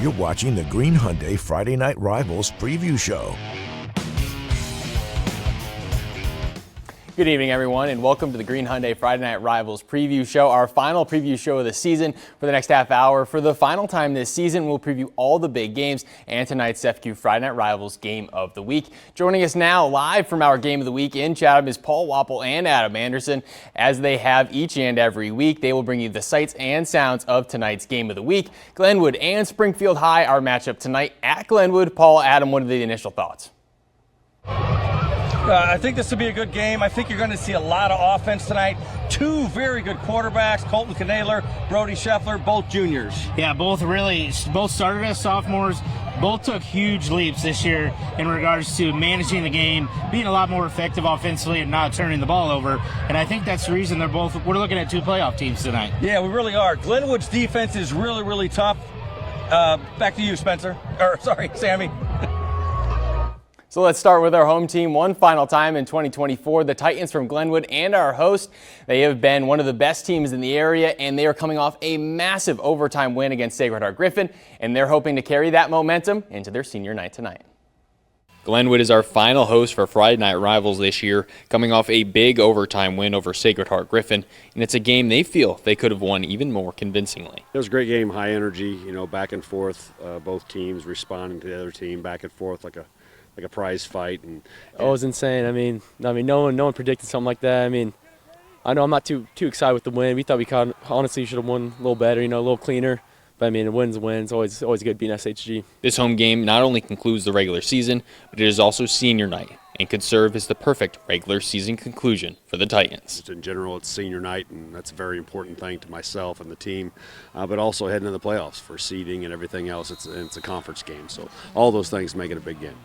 You're watching the Green Hyundai Friday Night Rivals preview show. Good evening, everyone, and welcome to the Green Hyundai Friday Night Rivals preview show, our final preview show of the season. For the next half hour, for the final time this season, we'll preview all the big games and tonight's FQ Friday Night Rivals Game of the Week. Joining us now live from our Game of the Week in Chatham is Paul Wapple and Adam Anderson. As they have each and every week, they will bring you the sights and sounds of tonight's Game of the Week. Glenwood and Springfield High, our matchup tonight at Glenwood. Paul, Adam, what are the initial thoughts? I think this will be a good game. I think you're going to see a lot of offense tonight. Two very good quarterbacks, Colton Knadler, Brody Scheffler, both juniors. Yeah, both started as sophomores. Both took huge leaps this year in regards to managing the game, being a lot more effective offensively and not turning the ball over. And I think that's the reason we're looking at two playoff teams tonight. Yeah, we really are. Glenwood's defense is really, really tough. Back to you, Spencer. Sammy. So let's start with our home team one final time in 2024. The Titans from Glenwood and our host, they have been one of the best teams in the area, and they are coming off a massive overtime win against Sacred Heart Griffin, and they're hoping to carry that momentum into their senior night tonight. Glenwood is our final host for Friday Night Rivals this year, coming off a big overtime win over Sacred Heart Griffin, and it's a game they feel they could have won even more convincingly. It was a great game, high energy, back and forth, both teams responding to the other team, back and forth like a prize fight. And it was insane. I mean, no one predicted something like that. I mean, I know I'm not too excited with the win. We thought we honestly should have won a little better, a little cleaner. But I mean, a win's a win. It's always good beating SHG. This home game not only concludes the regular season, but it is also senior night and could serve as the perfect regular season conclusion for the Titans. In general, it's senior night, and that's a very important thing to myself and the team, but also heading into the playoffs for seeding and everything else. It's a conference game, so all those things make it a big game.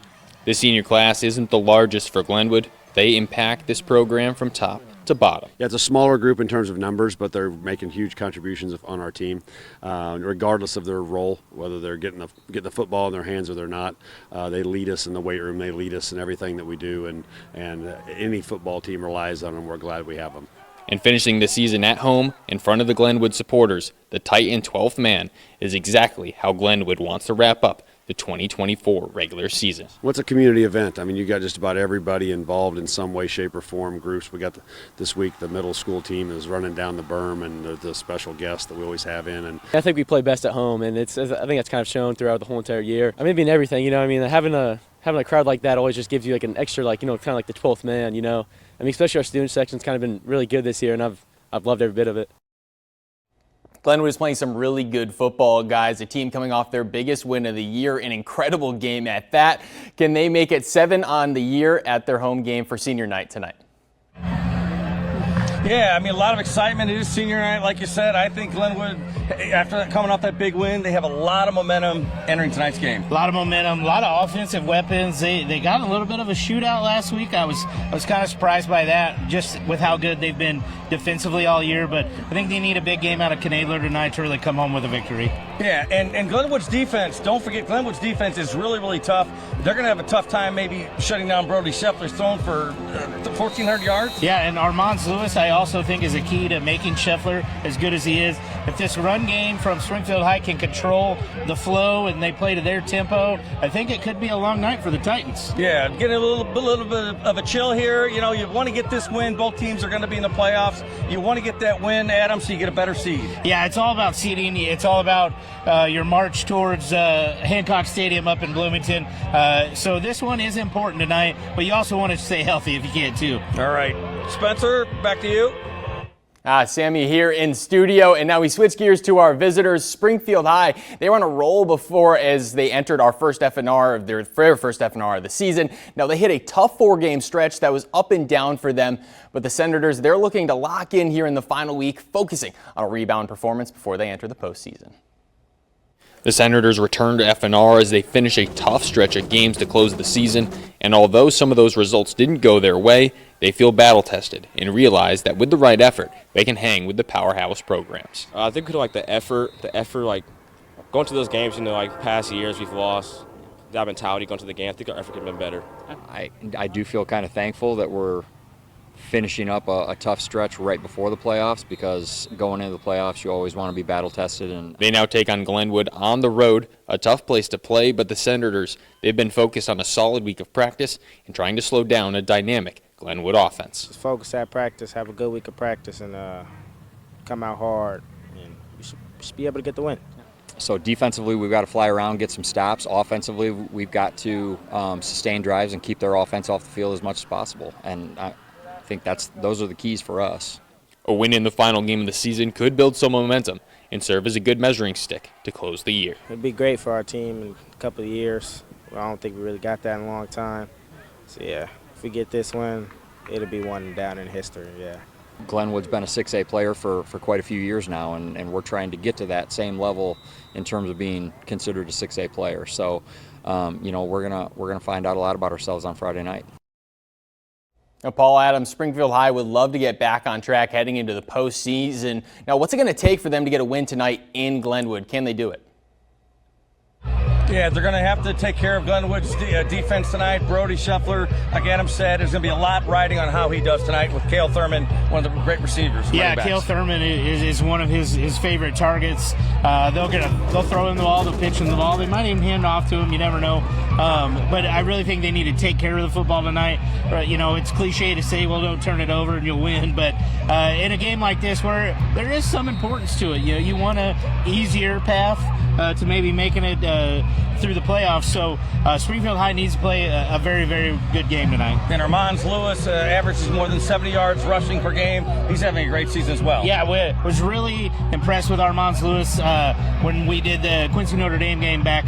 This senior class isn't the largest for Glenwood. They impact this program from top to bottom. Yeah, it's a smaller group in terms of numbers, but they're making huge contributions on our team, regardless of their role, whether they're getting the football in their hands or they're not. They lead us in the weight room. They lead us in everything that we do, and any football team relies on them. We're glad we have them. And finishing the season at home in front of the Glenwood supporters, the Titan 12th man is exactly how Glenwood wants to wrap up the 2024 regular season. What's a community event? I mean, you got just about everybody involved in some way, shape, or form. Groups. We got this week the middle school team is running down the berm, and the special guests that we always have in. And I think we play best at home, and I think that's kind of shown throughout the whole entire year. I mean, being everything, having a crowd like that always just gives you like an extra, kind of like the 12th man. I mean, especially our student section's kind of been really good this year, and I've loved every bit of it. Glenwood is playing some really good football, guys. A team coming off their biggest win of the year, an incredible game at that. Can they make it 7 on the year at their home game for senior night tonight? Yeah, I mean, a lot of excitement. It is senior night, like you said. I think Glenwood, after coming off that big win, they have a lot of momentum entering tonight's game. A lot of momentum, a lot of offensive weapons. They got a little bit of a shootout last week. I was kind of surprised by that, just with how good they've been defensively all year. But I think they need a big game out of Knadler tonight to really come home with a victory. Yeah, and Glenwood's defense, don't forget, Glenwood's defense is really, really tough. They're going to have a tough time maybe shutting down Brody Scheffler's throwing for 1,400 yards. Yeah, and Armand Lewis, I also think, is a key to making Scheffler as good as he is. If this run game from Springfield High can control the flow and they play to their tempo, I think it could be a long night for the Titans. Yeah, getting a little bit of a chill here. You want to get this win. Both teams are going to be in the playoffs. You want to get that win, Adam, so you get a better seed. Yeah, it's all about seeding. It's all about your march towards Hancock Stadium up in Bloomington. So this one is important tonight, but you also want to stay healthy if you can, too. All right. Spencer, back to you. Sammy here in studio, and now we switch gears to our visitors, Springfield High. They were on a roll before as they entered our first FNR, their first FNR of the season. Now they hit a tough 4-game stretch that was up and down for them, but the Senators, they're looking to lock in here in the final week, focusing on a rebound performance before they enter the postseason. The Senators return to FNR as they finish a tough stretch of games to close the season, and although some of those results didn't go their way, they feel battle-tested and realize that with the right effort, they can hang with the powerhouse programs. I think like the effort, like going to those games, like past years we've lost, that mentality going to the game, I think our effort could have been better. I do feel kind of thankful that we're finishing up a tough stretch right before the playoffs, because going into the playoffs you always want to be battle tested. And They now take on Glenwood on the road, a tough place to play, but the Senators, they've been focused on a solid week of practice and trying to slow down a dynamic Glenwood offense. Just focus at practice, have a good week of practice, and come out hard, and we should be able to get the win. so defensively we've got to fly around, get some stops. Offensively we've got to sustain drives and keep their offense off the field as much as possible, and I think those are the keys for us. A win in the final game of the season could build some momentum and serve as a good measuring stick to close the year. It'd be great for our team in a couple of years. I don't think we really got that in a long time. So yeah, if we get this win, it'll be one down in history, yeah. Glenwood's been a 6A player for quite a few years now, and we're trying to get to that same level in terms of being considered a 6A player. So, we're gonna find out a lot about ourselves on Friday night. Now, Paul Adams, Springfield High would love to get back on track heading into the postseason. Now, what's it going to take for them to get a win tonight in Glenwood? Can they do it? Yeah, they're going to have to take care of Glenwood's defense tonight. Brody Scheffler, like Adam said, there's going to be a lot riding on how he does tonight with Cale Thurman, one of the great receivers. Yeah, Cale Thurman is one of his favorite targets. They'll throw him the ball, they'll pitch him the ball. They might even hand off to him. You never know. But I really think they need to take care of the football tonight. It's cliche to say, well, don't turn it over and you'll win. But in a game like this where there is some importance to it, you want an easier path to maybe making it through the playoffs. So Springfield High needs to play a very, very good game tonight. And Armand Lewis averages more than 70 yards rushing per game. He's having a great season as well. Yeah, I was really impressed with Armand Lewis when we did the Quincy Notre Dame game back,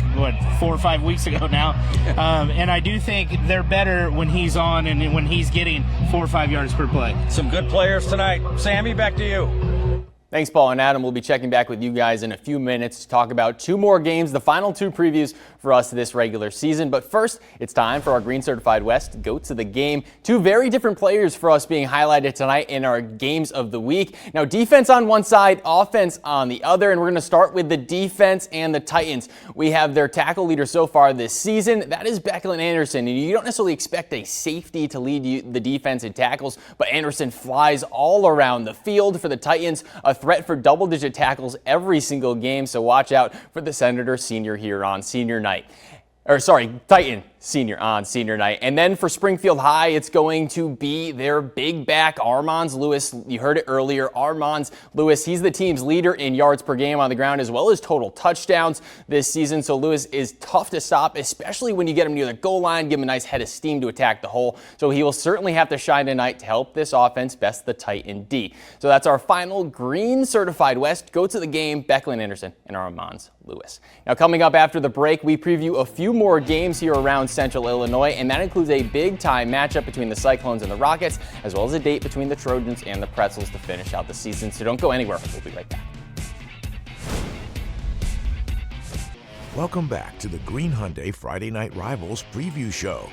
4 or 5 weeks ago now. And I do think they're better when he's on and when he's getting 4 or 5 yards per play. Some good players tonight. Sammy, back to you. Thanks, Paul and Adam. We'll be checking back with you guys in a few minutes to talk about 2 more games, the final 2 previews for us this regular season. But first, it's time for our Green Certified West Goats of the Game. 2 very different players for us being highlighted tonight in our games of the week. Now, defense on one side, offense on the other, and we're going to start with the defense and the Titans. We have their tackle leader so far this season. That is Becklin Anderson, and you don't necessarily expect a safety to lead the defense in tackles, but Anderson flies all around the field for the Titans, a threat for double-digit tackles every single game, so watch out for the Senator senior here on senior night. Titan senior on senior night. And then for Springfield High, it's going to be their big back, Armand Lewis. You heard it earlier, Armand Lewis. He's the team's leader in yards per game on the ground as well as total touchdowns this season. So Lewis is tough to stop, especially when you get him near the goal line, give him a nice head of steam to attack the hole. So he will certainly have to shine tonight to help this offense best the Titan D. So that's our final Green Certified West Goats of the Game, Becklin Anderson and Armand Lewis. Now coming up after the break, we preview a few more games here around Central Illinois, and that includes a big-time matchup between the Cyclones and the Rockets, as well as a date between the Trojans and the Pretzels to finish out the season. So don't go anywhere. We'll be right back. Welcome back to the Green Hyundai Friday Night Rivals preview show.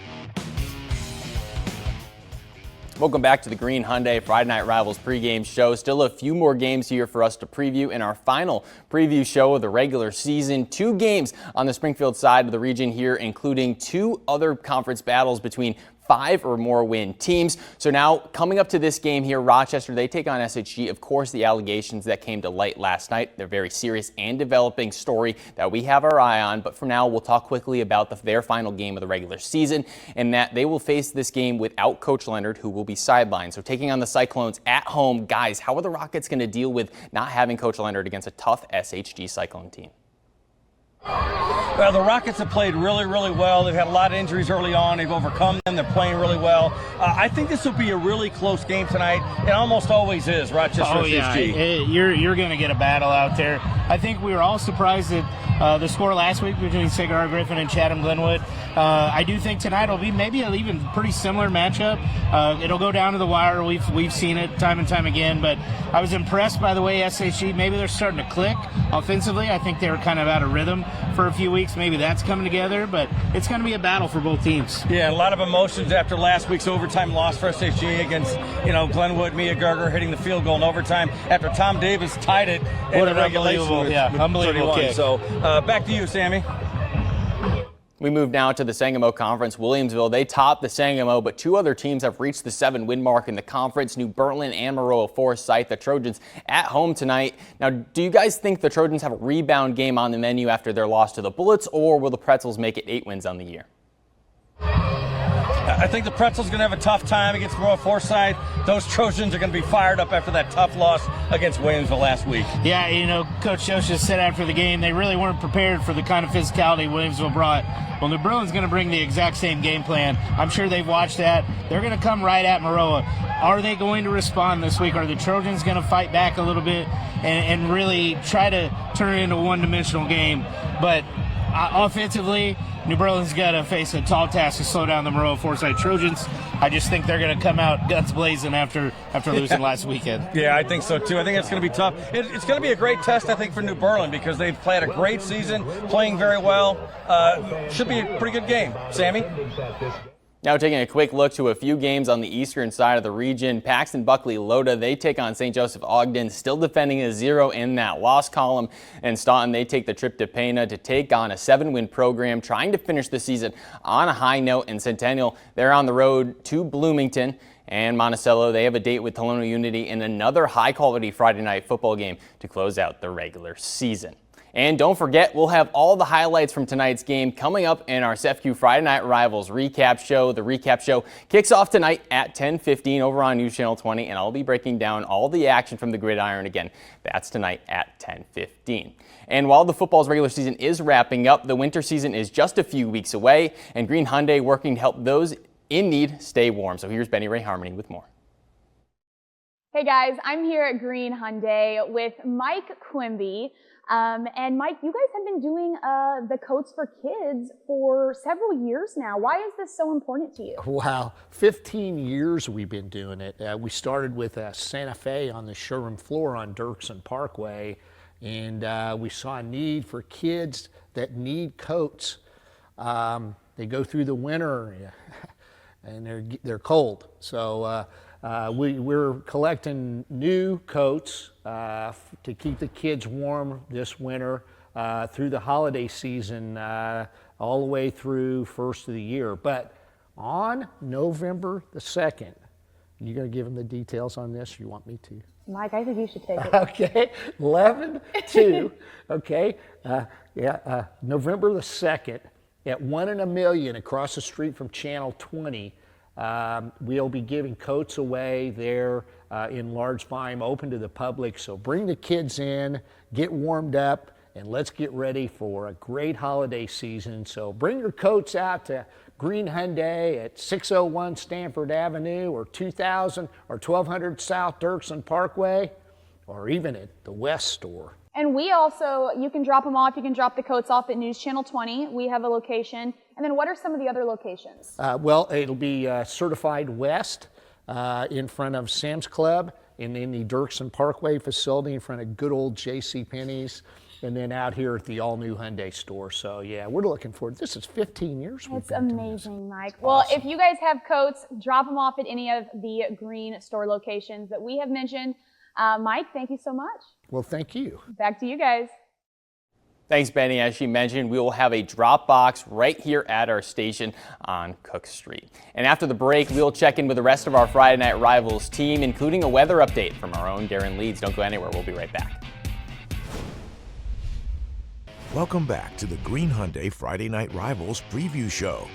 Welcome back to the Green Hyundai Friday Night Rivals pregame show. Still a few more games here for us to preview in our final preview show of the regular season. 2 games on the Springfield side of the region here, including 2 other conference battles between 5 or more win teams. So now coming up to this game here, Rochester, they take on SHG. Of course, the allegations that came to light last night, they're very serious and developing story that we have our eye on. But for now, we'll talk quickly about their final game of the regular season, and that they will face this game without Coach Leonard, who will be sidelined. So taking on the Cyclones at home, guys, how are the Rockets going to deal with not having Coach Leonard against a tough SHG Cyclone team? Well, the Rockets have played really, really well. They've had a lot of injuries early on. They've overcome them. They're playing really well. I think this will be a really close game tonight. It almost always is, Rochester SHG. Yeah. You're going to get a battle out there. I think we were all surprised at the score last week between Cigar Griffin and Chatham Glenwood. I do think tonight will be maybe an even pretty similar matchup. It'll go down to the wire. We've seen it time and time again, but I was impressed by the way SHG, maybe they're starting to click offensively. I think they were kind of out of rhythm for a few weeks. Maybe that's coming together, but it's going to be a battle for both teams. Yeah, a lot of emotions after last week's overtime loss for SHG against, Glenwood. Mia Gerger hitting the field goal in overtime after Tom Davis tied it in the regulation with unbelievable 31. kick. So back to you, Sammy. We move now to the Sangamo Conference. Williamsville, they top the Sangamo, but two other teams have reached the 7-win mark in the conference, New Berlin and Maroa Forsyth. The Trojans at home tonight. Now, do you guys think the Trojans have a rebound game on the menu after their loss to the Bullets, or will the Pretzels make it 8 wins on the year? I think the Pretzels going to have a tough time against Maroa Forsyth. Those Trojans are going to be fired up after that tough loss against Williamsville last week. Yeah, you know, Coach Josh just said after the game they really weren't prepared for the kind of physicality Williamsville brought. Well, New Berlin's going to bring the exact same game plan. I'm sure they've watched that. They're going to come right at Maroa. Are they going to respond this week? Are the Trojans going to fight back a little bit and really try to turn it into a one-dimensional game? But offensively, New Berlin's got to face a tall task to slow down the Maroa Forsyth Trojans. I just think they're going to come out guns blazing after losing last weekend. Yeah, I think so too. I think it's going to be tough. It's going to be a great test, I think, for New Berlin because they've played a great season, playing very well. Should be a pretty good game. Sammy? Now taking a quick look to a few games on the eastern side of the region. Paxton Buckley Loda, they take on St. Joseph Ogden, still defending a 0 in that loss column. And Staunton, they take the trip to Pena to take on a 7-win program, trying to finish the season on a high note. And Centennial, they're on the road to Bloomington. And Monticello, they have a date with Tolono Unity in another high-quality Friday night football game to close out the regular season. And don't forget, we'll have all the highlights from tonight's game coming up in our CEFCU Friday Night Rivals recap show. The recap show kicks off tonight at 10:15 over on News Channel 20, and I'll be breaking down all the action from the gridiron again. That's tonight at 10:15. And while the football's regular season is wrapping up, the winter season is just a few weeks away, and Green Hyundai working to help those in need stay warm. So here's Benny Ray Harmony with more. Hey guys, I'm here at Green Hyundai with Mike Quimby. And Mike, you guys have been doing the coats for kids for several years now. Why is this so important to you? Wow, 15 years we've been doing it. We started with Santa Fe on the showroom floor on Dirksen Parkway, and we saw a need for kids that need coats. They go through the winter and they're cold. So we're collecting new coats to keep the kids warm this winter through the holiday season all the way through first of the year. But on November the 2nd, you're going to give them the details on this, or you want me to? Mike, I think you should take it. Okay, 11/2, okay, November the 2nd at 1 in a Million across the street from Channel 20. We'll be giving coats away there in large volume, open to the public. So bring the kids in, get warmed up, and let's get ready for a great holiday season. So bring your coats out to Green Hyundai at 601 Stanford Avenue or 2000 or 1200 South Dirksen Parkway, or even at the West Store. And we also, you can drop them off. You can drop the coats off at News Channel 20. We have a location. And then what are some of the other locations? Well, it'll be Certified West in front of Sam's Club, and in the Dirksen Parkway facility in front of good old JCPenney's, and then out here at the all-new Hyundai store. So, yeah, we're looking forward. This is 15 years we've been doing this. It's amazing, Mike. Well, if you guys have coats, drop them off at any of the Green store locations that we have mentioned. Mike, thank you so much. Well, thank you. Back to you guys. Thanks, Benny. As she mentioned, we will have a drop box right here at our station on Cook Street. And after the break, we'll check in with the rest of our Friday Night Rivals team, including a weather update from our own Darren Leeds. Don't go anywhere. We'll be right back. Welcome back to the Green Hyundai Friday Night Rivals preview show.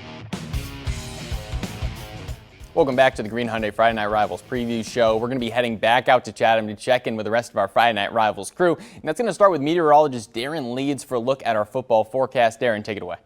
Welcome back to the Green Hyundai Friday Night Rivals preview show. We're going to be heading back out to Chatham to check in with the rest of our Friday Night Rivals crew. And that's going to start with meteorologist Darren Leeds for a look at our football forecast. Darren, take it away.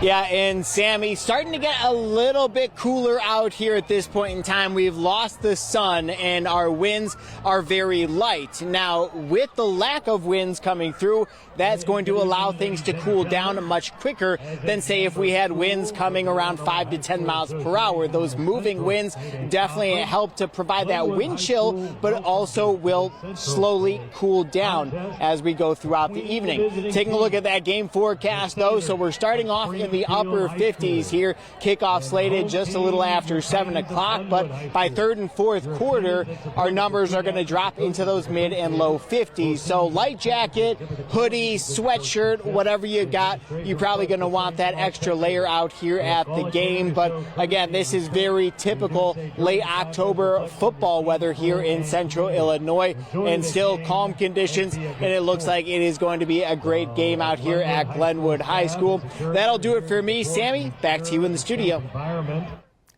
Yeah, and Sammy, starting to get a little bit cooler out here at this point in time. We've lost the sun and our winds are very light. Now, with the lack of winds coming through, that's going to allow things to cool down much quicker than, say, if we had winds coming around 5 to 10 miles per hour. Those moving winds definitely help to provide that wind chill, but also will slowly cool down as we go throughout the evening. Taking a look at that game forecast, though, so we're starting off in in the upper 50s here. Kickoff slated just a little after 7 o'clock, but by third and fourth quarter, our numbers are going to drop into those mid and low 50s. So light jacket, hoodie, sweatshirt, whatever you got, you're probably going to want that extra layer out here at the game. But again, this is very typical late October football weather here in central Illinois, and still calm conditions, and it looks like it is going to be a great game out here at Glenwood High School. That'll do it for me. Sammy, back to you in the studio.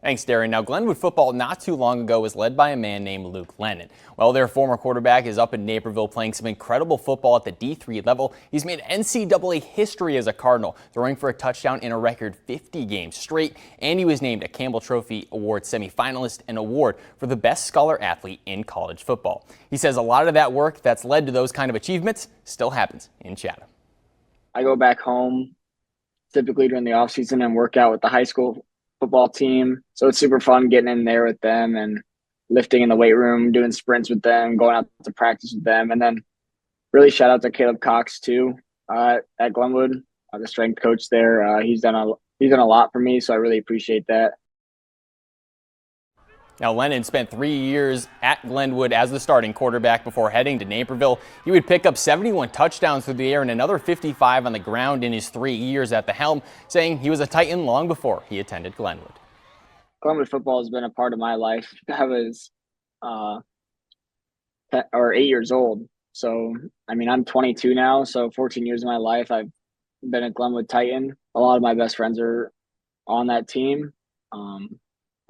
Thanks, Darren. Now, Glenwood football not too long ago was led by a man named Luke Lennon. Well, their former quarterback is up in Naperville playing some incredible football at the D3 level. He's made NCAA history as a Cardinal, throwing for a touchdown in a record 50 games straight, and he was named a Campbell Trophy Award semifinalist and award for the best scholar athlete in college football. He says a lot of that work that's led to those kind of achievements still happens in Chatham. I go back home typically during the off season and work out with the high school football team. So it's super fun getting in there with them and lifting in the weight room, doing sprints with them, going out to practice with them. And then really shout out to Caleb Cox too, at Glenwood, the strength coach there. He's done a lot for me, so I really appreciate that. Now, Lennon spent 3 years at Glenwood as the starting quarterback before heading to Naperville. He would pick up 71 touchdowns through the air and another 55 on the ground in his 3 years at the helm, saying he was a Titan long before he attended Glenwood. Glenwood football has been a part of my life. I was 8 years old. So, I mean, I'm 22 now, so 14 years of my life I've been a Glenwood Titan. A lot of my best friends are on that team.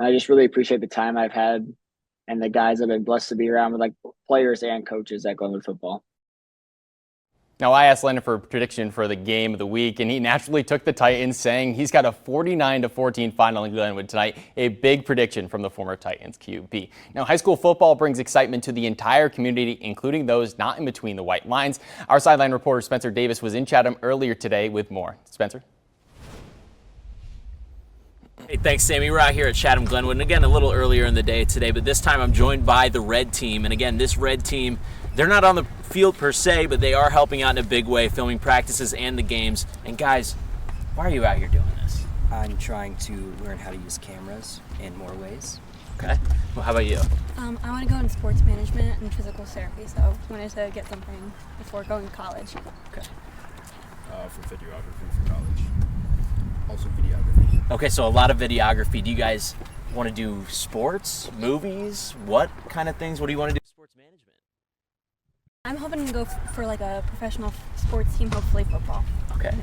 I just really appreciate the time I've had and the guys I've been blessed to be around with, like players and coaches at Glenwood football. Now, I asked Lennon for a prediction for the game of the week, and he naturally took the Titans, saying he's got a 49-14 final in Glenwood tonight, a big prediction from the former Titans QB. Now, high school football brings excitement to the entire community, including those not in between the white lines. Our sideline reporter Spencer Davis was in Chatham earlier today with more. Spencer? Hey, thanks, Sammy. We're out here at Chatham Glenwood, and again, a little earlier in the day today, but this time I'm joined by the red team. And again, this red team, they're not on the field per se, but they are helping out in a big way, filming practices and the games. And guys, why are you out here doing this? I'm trying to learn how to use cameras in more ways. Okay. Well, how about you? I want to go into sports management and physical therapy, so I wanted to get something before going to college. Okay. For videography for college. Also videography. Okay, so a lot of videography. Do you guys want to do sports, movies? What kind of things? What do you want to do? Sports management. I'm hoping to go for like a professional sports team, hopefully football. Okay.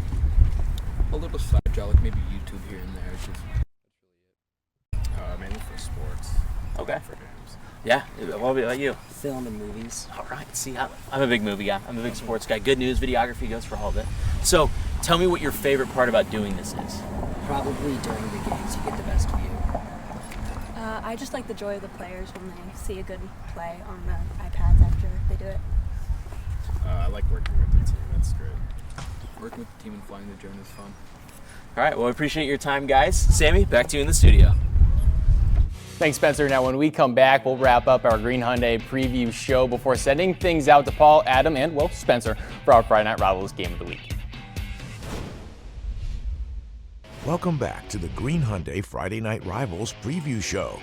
A little side job, like maybe YouTube here and there. Just mainly for sports. Okay. For games. Yeah. What about you? Film and movies. All right. See, I'm a big movie guy. I'm a big sports guy. Good news, videography goes for all of it. So, tell me what your favorite part about doing this is. Probably during the games, you get the best view. I just like the joy of the players when they see a good play on the iPads after they do it. I like working with the team. That's great. Working with the team and flying the drone is fun. All right. Well, I appreciate your time, guys. Sammy, back to you in the studio. Thanks, Spencer. Now, when we come back, we'll wrap up our Green Hyundai preview show before sending things out to Paul, Adam, and, well, Spencer for our Friday Night Rivals Game of the Week. Welcome back to the Green Hyundai Friday Night Rivals preview show.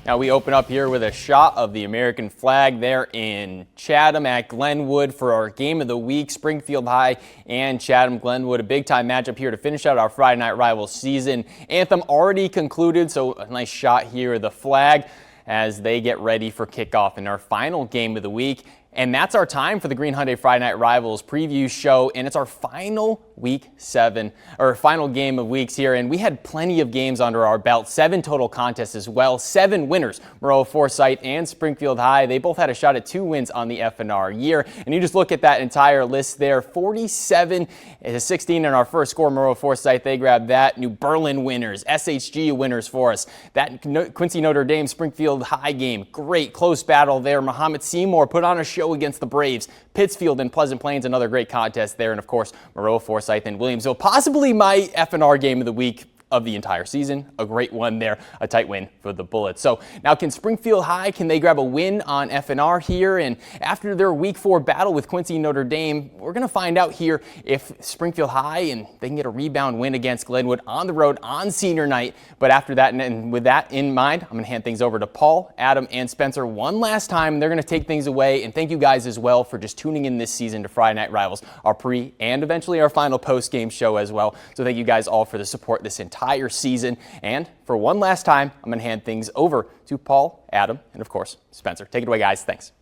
Now we open up here with a shot of the American flag there in Chatham at Glenwood for our Game of the Week, Springfield High and Chatham Glenwood. A big time matchup here to finish out our Friday Night Rivals season. Anthem already concluded, so a nice shot here of the flag as they get ready for kickoff in our final game of the week. And that's our time for the Green Hyundai Friday Night Rivals preview show, and it's our final final game of weeks here, and we had plenty of games under our belt, 7 total contests as well, 7 winners. Moreau Forsyth and Springfield High, they both had a shot at 2 wins on the FNR year, and you just look at that entire list there, 47-16 in our first score. Moreau Forsyth, they grabbed that. New Berlin winners, SHG winners for us. That Quincy Notre Dame Springfield High game, great close battle there. Muhammad Seymour put on a show against the Braves. Pittsfield and Pleasant Plains, another great contest there. And of course, Moreau Forsyth and Williamsville, possibly my FNR game of the week of the entire season. A great one there, a tight win for the Bullets. So now can Springfield High, can they grab a win on FNR here? And after their Week 4 battle with Quincy Notre Dame, we're going to find out here if Springfield High and they can get a rebound win against Glenwood on the road on senior night. But after that, and with that in mind, I'm going to hand things over to Paul, Adam, and Spencer one last time. They're going to take things away. And thank you guys as well for just tuning in this season to Friday Night Rivals, our pre and eventually our final post-game show as well. So thank you guys all for the support this entire season. And for one last time, I'm going to hand things over to Paul, Adam, and of course, Spencer. Take it away, guys. Thanks.